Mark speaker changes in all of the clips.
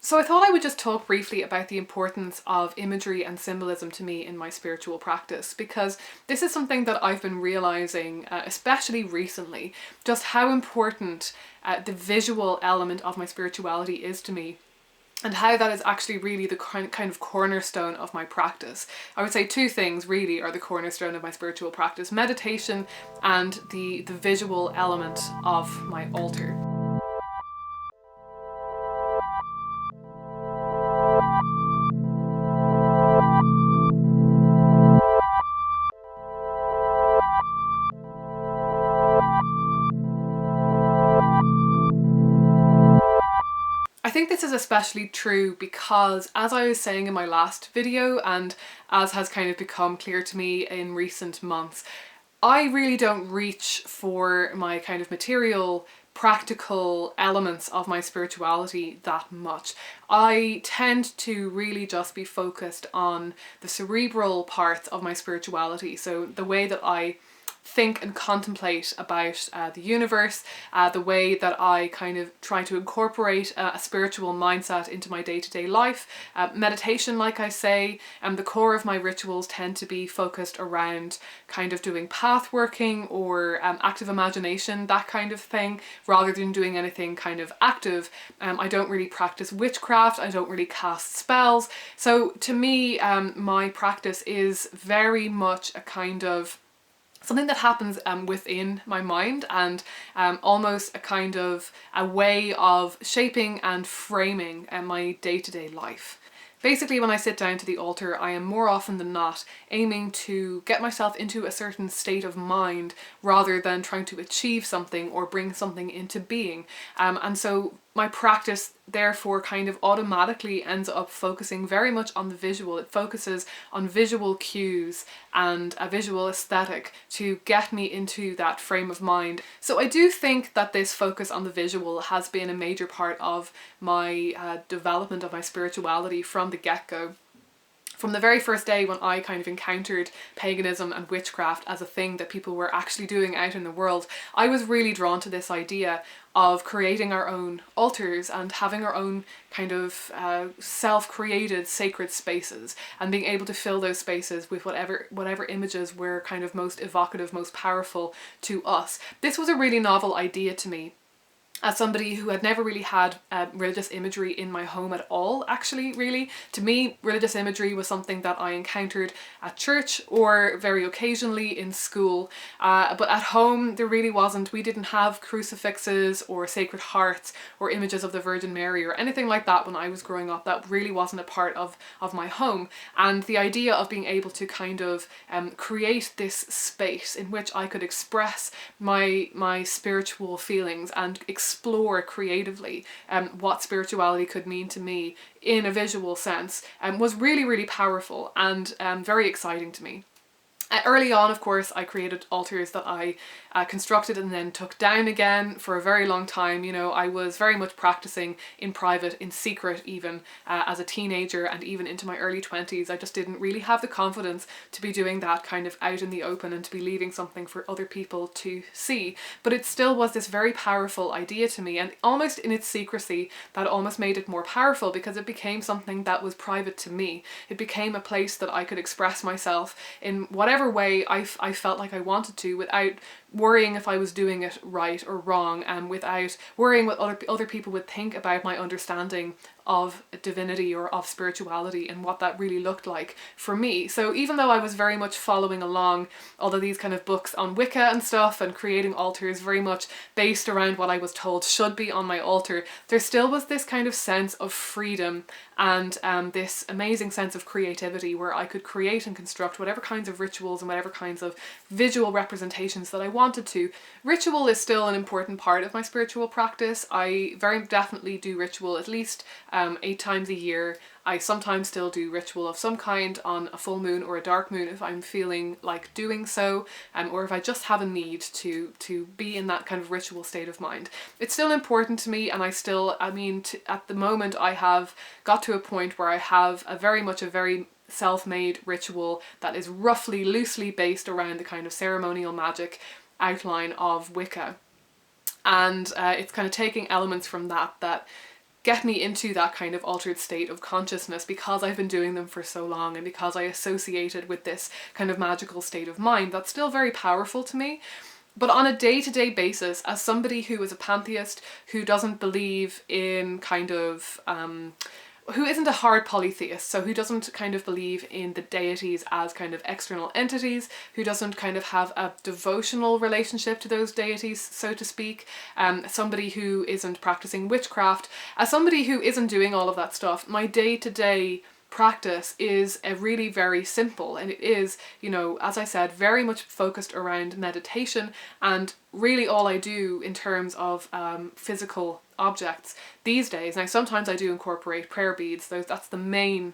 Speaker 1: So I thought I would just talk briefly about the importance of imagery and symbolism to me in my spiritual practice, because this is something that I've been realizing, especially recently, just how important the visual element of my spirituality is to me, and how that is actually really the kind of cornerstone of my practice. I would say two things really are the cornerstone of my spiritual practice: meditation and the visual element of my altar. I think this is especially true because, as I was saying in my last video, and as has kind of become clear to me in recent months, I really don't reach for my kind of material, practical elements of my spirituality that much. I tend to really just be focused on the cerebral parts of my spirituality. So the way that I think and contemplate about the universe, the way that I kind of try to incorporate a spiritual mindset into my day-to-day life. Meditation, like I say, the core of my rituals tend to be focused around kind of doing path working or active imagination, that kind of thing, rather than doing anything kind of active. I don't really practice witchcraft, I don't really cast spells. So to me, my practice is very much a kind of something that happens within my mind, and almost a kind of a way of shaping and framing my day-to-day life. Basically, when I sit down to the altar, I am more often than not aiming to get myself into a certain state of mind rather than trying to achieve something or bring something into being. And so my practice therefore kind of automatically ends up focusing very much on the visual. It focuses on visual cues and a visual aesthetic to get me into that frame of mind. So I do think that this focus on the visual has been a major part of my development of my spirituality from the get-go. From the very first day when I kind of encountered paganism and witchcraft as a thing that people were actually doing out in the world, I was really drawn to this idea of creating our own altars and having our own kind of self-created sacred spaces, and being able to fill those spaces with whatever images were kind of most evocative, most powerful to us. This was a really novel idea to me, as somebody who had never really had religious imagery in my home at all, actually, really. To me, religious imagery was something that I encountered at church or very occasionally in school. But at home, there really wasn't. We didn't have crucifixes or sacred hearts or images of the Virgin Mary or anything like that when I was growing up. That really wasn't a part of my home. And the idea of being able to kind of create this space in which I could express my spiritual feelings and explore creatively what spirituality could mean to me in a visual sense was really, really powerful and very exciting to me. Early on, of course, I created altars that I constructed and then took down again for a very long time. You know, I was very much practicing in private, in secret even, as a teenager and even into my early 20s. I just didn't really have the confidence to be doing that kind of out in the open and to be leaving something for other people to see. But it still was this very powerful idea to me, and almost in its secrecy, that almost made it more powerful because it became something that was private to me. It became a place that I could express myself in whatever way I felt like I wanted to, without worrying if I was doing it right or wrong, and without worrying what other people would think about my understanding of divinity or of spirituality and what that really looked like for me. So even though I was very much following along all of these kind of books on Wicca and stuff and creating altars very much based around what I was told should be on my altar, there still was this kind of sense of freedom and this amazing sense of creativity where I could create and construct whatever kinds of rituals and whatever kinds of visual representations that I wanted to. Ritual is still an important part of my spiritual practice. I very definitely do ritual at least 8 times a year. I sometimes still do ritual of some kind on a full moon or a dark moon if I'm feeling like doing so, or if I just have a need to be in that kind of ritual state of mind. It's still important to me, and at the moment I have got to a point where I have a very self-made ritual that is roughly loosely based around the kind of ceremonial magic outline of Wicca. And it's kind of taking elements from that get me into that kind of altered state of consciousness because I've been doing them for so long and because I associate it with this kind of magical state of mind that's still very powerful to me. But on a day-to-day basis, as somebody who is a pantheist, who doesn't believe in kind of who isn't a hard polytheist, so who doesn't kind of believe in the deities as kind of external entities, who doesn't kind of have a devotional relationship to those deities, so to speak, somebody who isn't practicing witchcraft, as somebody who isn't doing all of that stuff, my day-to-day practice is a really very simple, and it is, you know, as I said, very much focused around meditation, and really all I do in terms of physical objects these days. Now sometimes I do incorporate prayer beads, that's the main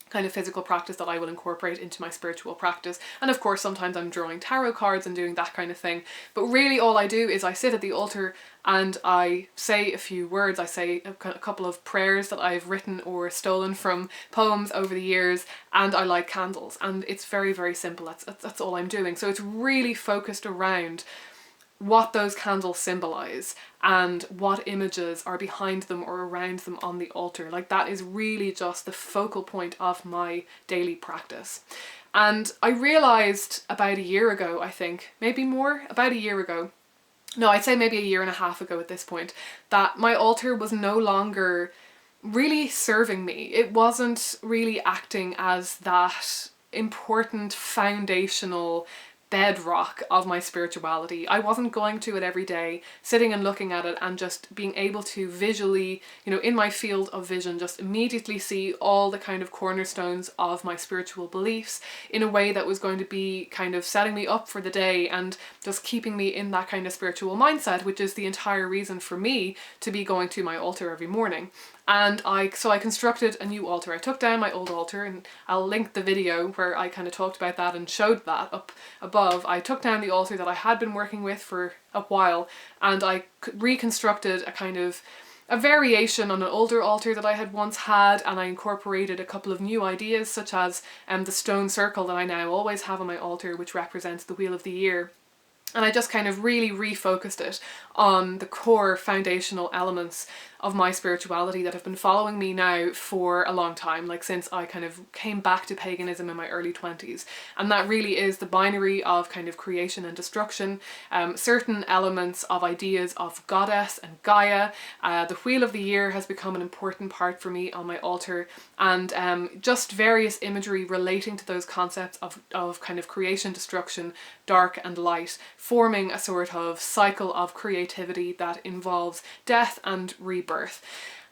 Speaker 1: kind of physical practice that I will incorporate into my spiritual practice, and of course sometimes I'm drawing tarot cards and doing that kind of thing, but really all I do is I sit at the altar and I say a few words. I say a couple of prayers that I've written or stolen from poems over the years, and I light candles, and it's very, very simple. That's all I'm doing. So it's really focused around what those candles symbolize and what images are behind them or around them on the altar. Like, that is really just the focal point of my daily practice. And I realized about a year ago, I think, maybe more, about a year ago, no, I'd say maybe a year and a half ago at this point, that my altar was no longer really serving me. It wasn't really acting as that important foundational bedrock of my spirituality. I wasn't going to it every day, sitting and looking at it and just being able to visually, you know, in my field of vision, just immediately see all the kind of cornerstones of my spiritual beliefs in a way that was going to be kind of setting me up for the day and just keeping me in that kind of spiritual mindset, which is the entire reason for me to be going to my altar every morning. And I constructed a new altar. I took down my old altar, and I'll link the video where I kind of talked about that and showed that up above. I took down the altar that I had been working with for a while, and I reconstructed a variation on an older altar that I had once had, and I incorporated a couple of new ideas, such as the stone circle that I now always have on my altar, which represents the wheel of the year. And I just kind of really refocused it on the core foundational elements of my spirituality that have been following me now for a long time, like since I kind of came back to paganism in my early 20s. And that really is the binary of kind of creation and destruction, certain elements of ideas of goddess and Gaia. The wheel of the year has become an important part for me on my altar, and just various imagery relating to those concepts of kind of creation, destruction, dark and light, forming a sort of cycle of creativity that involves death and rebirth.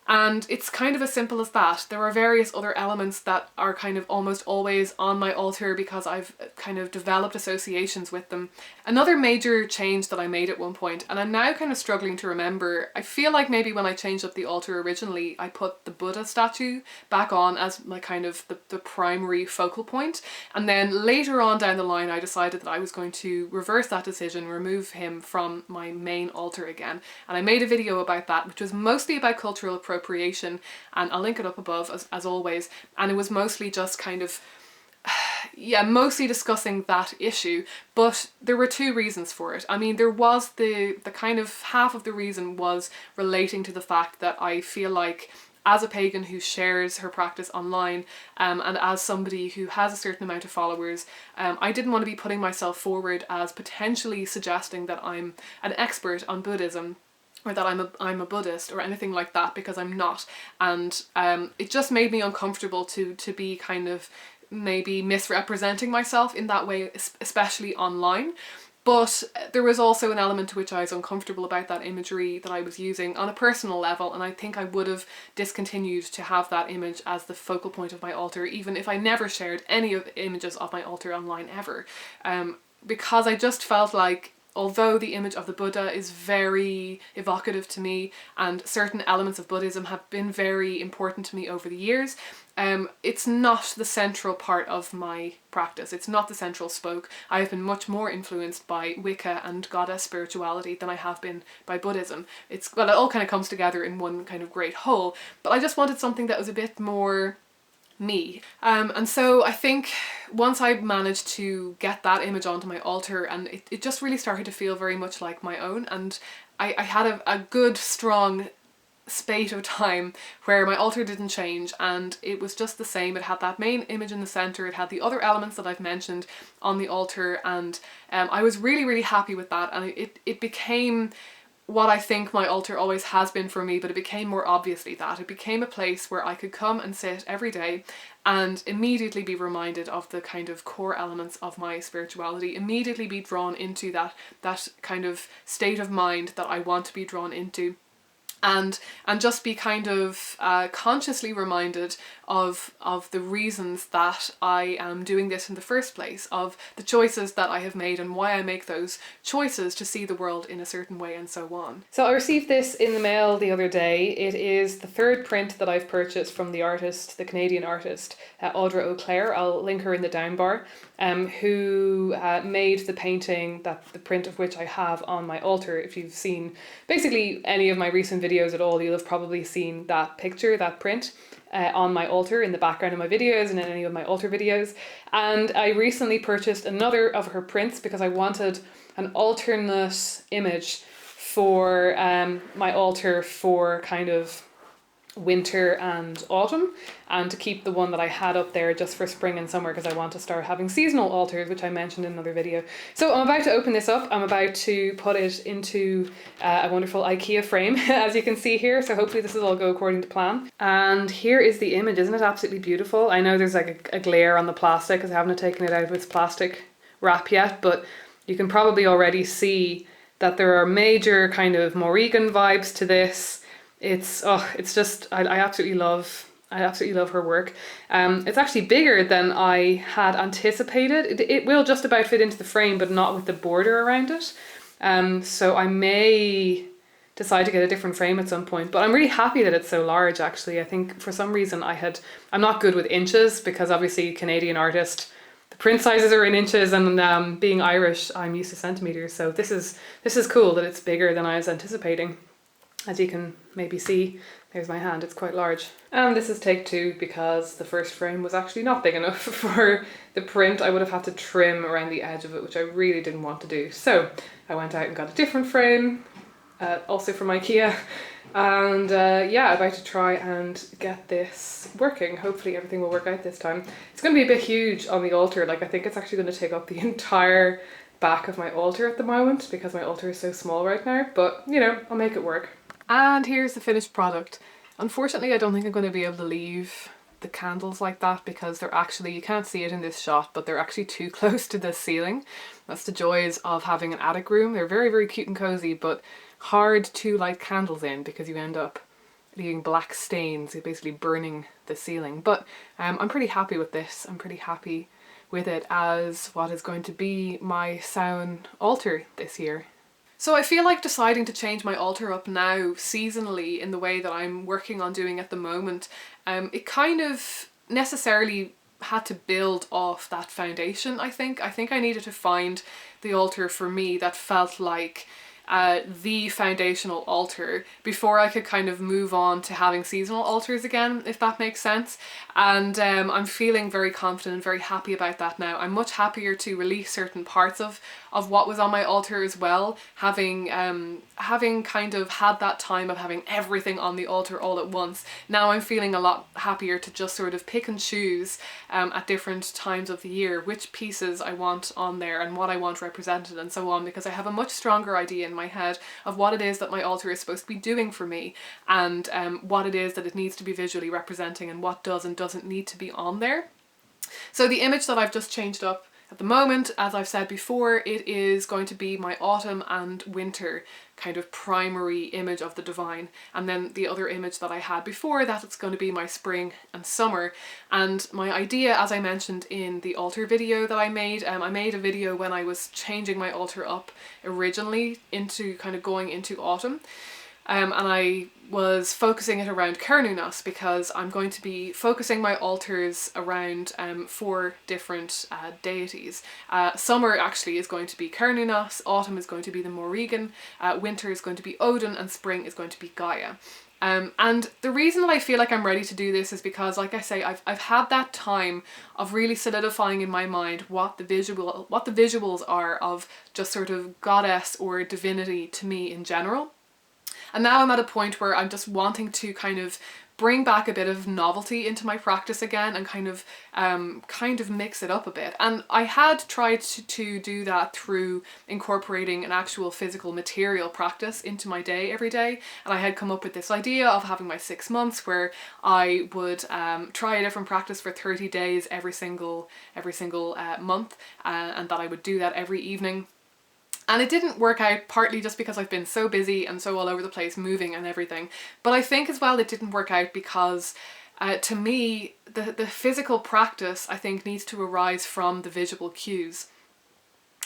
Speaker 1: And it's kind of as simple as that. There are various other elements that are kind of almost always on my altar because I've kind of developed associations with them. Another major change that I made at one point, and I'm now kind of struggling to remember, I feel like maybe when I changed up the altar originally, I put the Buddha statue back on as my kind of the primary focal point. And then later on down the line, I decided that I was going to reverse that decision, remove him from my main altar again. And I made a video about that, which was mostly about cultural appropriation, and I'll link it up above as always, and it was mostly just kind of mostly discussing that issue, but there were two reasons for it. I mean, there was the kind of half of the reason was relating to the fact that I feel like, as a pagan who shares her practice online, and as somebody who has a certain amount of followers, I didn't want to be putting myself forward as potentially suggesting that I'm an expert on Buddhism, or that I'm a Buddhist or anything like that, because I'm not. And it just made me uncomfortable to be kind of maybe misrepresenting myself in that way, especially online. But there was also an element to which I was uncomfortable about that imagery that I was using on a personal level, and I think I would have discontinued to have that image as the focal point of my altar, even if I never shared any of the images of my altar online ever. Because I just felt like, although the image of the Buddha is very evocative to me and certain elements of Buddhism have been very important to me over the years, it's not the central part of my practice. It's not the central spoke. I have been much more influenced by Wicca and goddess spirituality than I have been by Buddhism. It all kind of comes together in one kind of great whole, but I just wanted something that was a bit more me. And so I think once I managed to get that image onto my altar, and it just really started to feel very much like my own, and I had a good strong spate of time where my altar didn't change and it was just the same. It had that main image in the center, it had the other elements that I've mentioned on the altar, and I was really, really happy with that, and it became what I think my altar always has been for me, but it became more obviously that. It became a place where I could come and sit every day and immediately be reminded of the kind of core elements of my spirituality, immediately be drawn into that kind of state of mind that I want to be drawn into. And just be kind of consciously reminded of the reasons that I am doing this in the first place, of the choices that I have made and why I make those choices to see the world in a certain way, and so on. So I received this in the mail the other day. It is the third print that I've purchased from the artist, the Canadian artist, Audra O'Clair. I'll link her in the down bar, who made the painting, the print of which I have on my altar. If you've seen basically any of my recent videos at all, you'll have probably seen that picture, that print, on my altar in the background of my videos and in any of my altar videos. And I recently purchased another of her prints because I wanted an alternate image for my altar for kind of winter and autumn, and to keep the one that I had up there just for spring and summer, because I want to start having seasonal altars, which I mentioned in another video. So I'm about to open this up. I'm about to put it into a wonderful IKEA frame, as you can see here. So hopefully this will all go according to plan. And here is the image. Isn't it absolutely beautiful? I know there's like a glare on the plastic because I haven't taken it out of its plastic wrap yet, but you can probably already see that there are major kind of Morrigan vibes to this. It's just, I absolutely love her work. It's actually bigger than I had anticipated. It will just about fit into the frame, but not with the border around it. So I may decide to get a different frame at some point, but I'm really happy that it's so large actually. I think for some reason I'm not good with inches, because obviously Canadian artist, the print sizes are in inches, and being Irish, I'm used to centimeters. So this is cool that it's bigger than I was anticipating. As you can maybe see, there's my hand, it's quite large. And this is take two, because the first frame was actually not big enough for the print. I would have had to trim around the edge of it, which I really didn't want to do. So I went out and got a different frame, also from IKEA. And yeah, I'm about to try and get this working. Hopefully everything will work out this time. It's going to be a bit huge on the altar. Like, I think it's actually going to take up the entire back of my altar at the moment, because my altar is so small right now. But, you know, I'll make it work. And here's the finished product. Unfortunately, I don't think I'm going to be able to leave the candles like that, because they're actually, you can't see it in this shot, but they're actually too close to the ceiling. That's the joys of having an attic room. They're very, very cute and cozy, but hard to light candles in, because you end up leaving black stains, you're basically burning the ceiling. But I'm pretty happy with this. I'm pretty happy with it as what is going to be my Samhain altar this year. So I feel like deciding to change my altar up now seasonally in the way that I'm working on doing at the moment, it kind of necessarily had to build off that foundation, I think. I think I needed to find the altar for me that felt like the foundational altar before I could kind of move on to having seasonal altars again, if that makes sense. And I'm feeling very confident and very happy about that now. I'm much happier to release certain parts of what was on my altar as well, having kind of had that time of having everything on the altar all at once. Now I'm feeling a lot happier to just sort of pick and choose at different times of the year which pieces I want on there and what I want represented and so on, because I have a much stronger idea in my head of what it is that my altar is supposed to be doing for me, and what it is that it needs to be visually representing, and what does and doesn't need to be on there. So the image that I've just changed up at the moment, as I've said before, it is going to be my autumn and winter kind of primary image of the divine, and then the other image that I had before that, it's going to be my spring and summer. And my idea, as I mentioned in the altar video that I made a video when I was changing my altar up originally into kind of going into autumn. And I was focusing it around Cernunnos, because I'm going to be focusing my altars around 4 different deities. Summer actually is going to be Cernunnos, autumn is going to be the Morrigan, winter is going to be Odin, and spring is going to be Gaia. And the reason that I feel like I'm ready to do this is because, like I say, I've had that time of really solidifying in my mind what the visuals are of just sort of goddess or divinity to me in general. And now I'm at a point where I'm just wanting to kind of bring back a bit of novelty into my practice again and kind of mix it up a bit. And I had tried to do that through incorporating an actual physical material practice into my day every day. And I had come up with this idea of having my 6 months where I would try a different practice for 30 days every single month, and that I would do that every evening. And it didn't work out, partly just because I've been so busy and so all over the place moving and everything. But I think as well it didn't work out because to me, the physical practice, I think, needs to arise from the visual cues.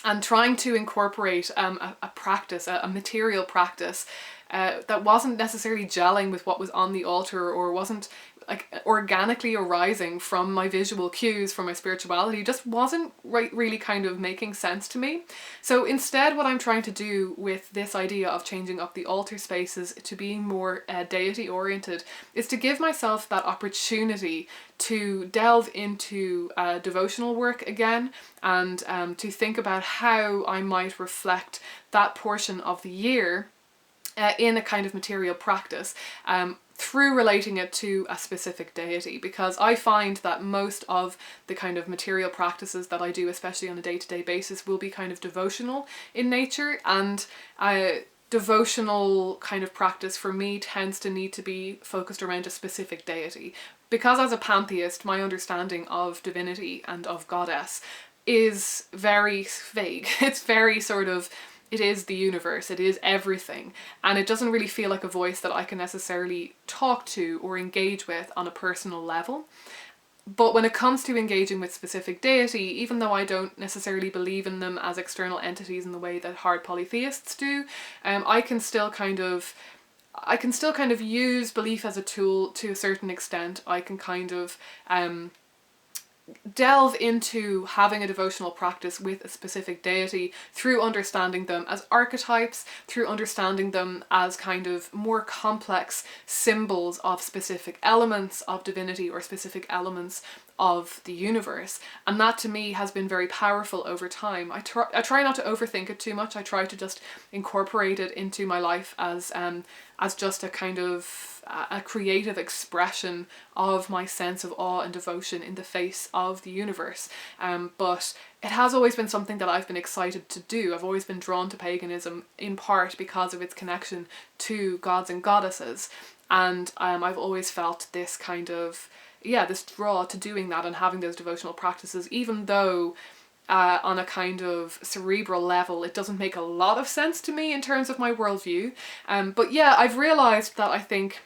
Speaker 1: And trying to incorporate a practice, a material practice, that wasn't necessarily gelling with what was on the altar or wasn't like organically arising from my visual cues, from my spirituality, just wasn't really kind of making sense to me. So instead, what I'm trying to do with this idea of changing up the altar spaces to being more deity oriented is to give myself that opportunity to delve into devotional work again, and to think about how I might reflect that portion of the year in a kind of material practice, through relating it to a specific deity, because I find that most of the kind of material practices that I do, especially on a day-to-day basis, will be kind of devotional in nature, and devotional kind of practice for me tends to need to be focused around a specific deity. Because as a pantheist, my understanding of divinity and of goddess is very vague. It's very sort of, it is the universe, it is everything, and it doesn't really feel like a voice that I can necessarily talk to or engage with on a personal level. But when it comes to engaging with specific deity, even though I don't necessarily believe in them as external entities in the way that hard polytheists do, I can still kind of use belief as a tool to a certain extent. I can kind of delve into having a devotional practice with a specific deity through understanding them as archetypes, through understanding them as kind of more complex symbols of specific elements of divinity or specific elements of the universe. And that to me has been very powerful over time. I try not to overthink it too much. I try to just incorporate it into my life as just a kind of a creative expression of my sense of awe and devotion in the face of the universe. But it has always been something that I've been excited to do. I've always been drawn to paganism in part because of its connection to gods and goddesses. And I've always felt this kind of, this draw to doing that and having those devotional practices, even though on a kind of cerebral level it doesn't make a lot of sense to me in terms of my worldview. But yeah, I've realised that I think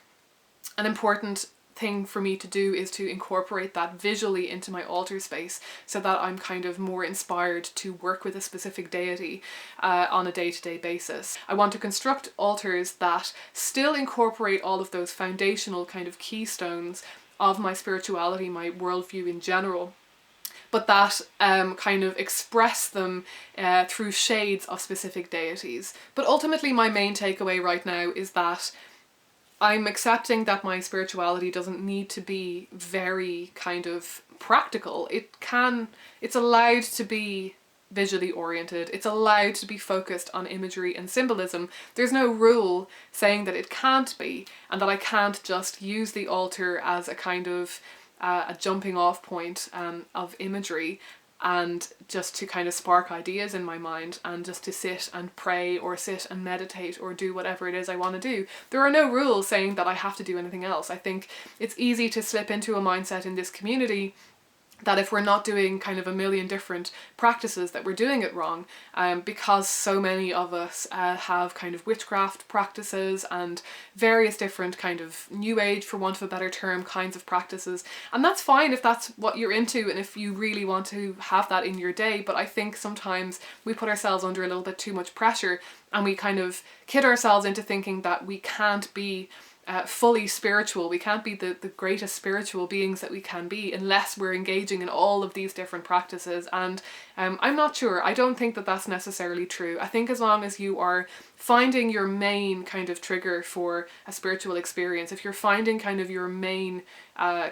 Speaker 1: an important thing for me to do is to incorporate that visually into my altar space, so that I'm kind of more inspired to work with a specific deity on a day-to-day basis. I want to construct altars that still incorporate all of those foundational kind of keystones of my spirituality, my worldview in general, but that kind of express them through shades of specific deities. But ultimately my main takeaway right now is that I'm accepting that my spirituality doesn't need to be very kind of practical. It's allowed to be visually oriented. It's allowed to be focused on imagery and symbolism. There's no rule saying that it can't be, and that I can't just use the altar as a kind of a jumping off point of imagery, and just to kind of spark ideas in my mind, and just to sit and pray or sit and meditate or do whatever it is I want to do. There are no rules saying that I have to do anything else. I think it's easy to slip into a mindset in this community that if we're not doing kind of a million different practices that we're doing it wrong, because so many of us have kind of witchcraft practices and various different kind of new age, for want of a better term, kinds of practices. And that's fine if that's what you're into and if you really want to have that in your day, but I think sometimes we put ourselves under a little bit too much pressure, and we kind of kid ourselves into thinking that we can't be fully spiritual. We can't be the greatest spiritual beings that we can be unless we're engaging in all of these different practices. And I'm not sure. I don't think that that's necessarily true. I think as long as you are finding your main kind of trigger for a spiritual experience, if you're finding kind of your main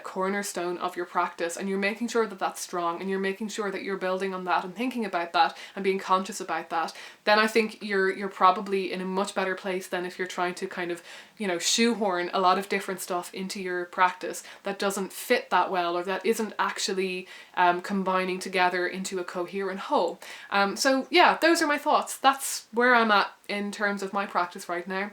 Speaker 1: cornerstone of your practice, and you're making sure that that's strong, and you're making sure that you're building on that and thinking about that and being conscious about that, then I think you're probably in a much better place than if you're trying to kind of, you know, shoehorn a lot of different stuff into your practice that doesn't fit that well, or that isn't actually combining together into a coherent whole. So yeah, those are my thoughts. That's where I'm at in terms of my practice right now.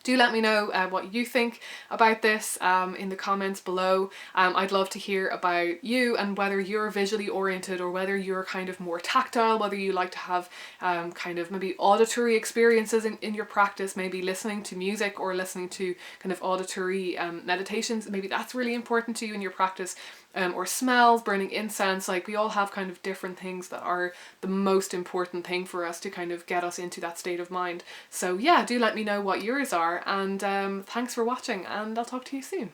Speaker 1: Do let me know what you think about this in the comments below. I'd love to hear about you and whether you're visually oriented or whether you're kind of more tactile, whether you like to have kind of maybe auditory experiences in your practice, maybe listening to music or listening to kind of auditory meditations. Maybe that's really important to you in your practice. Or smells, burning incense. Like, we all have kind of different things that are the most important thing for us to kind of get us into that state of mind. So yeah, do let me know what yours are, and thanks for watching, and I'll talk to you soon.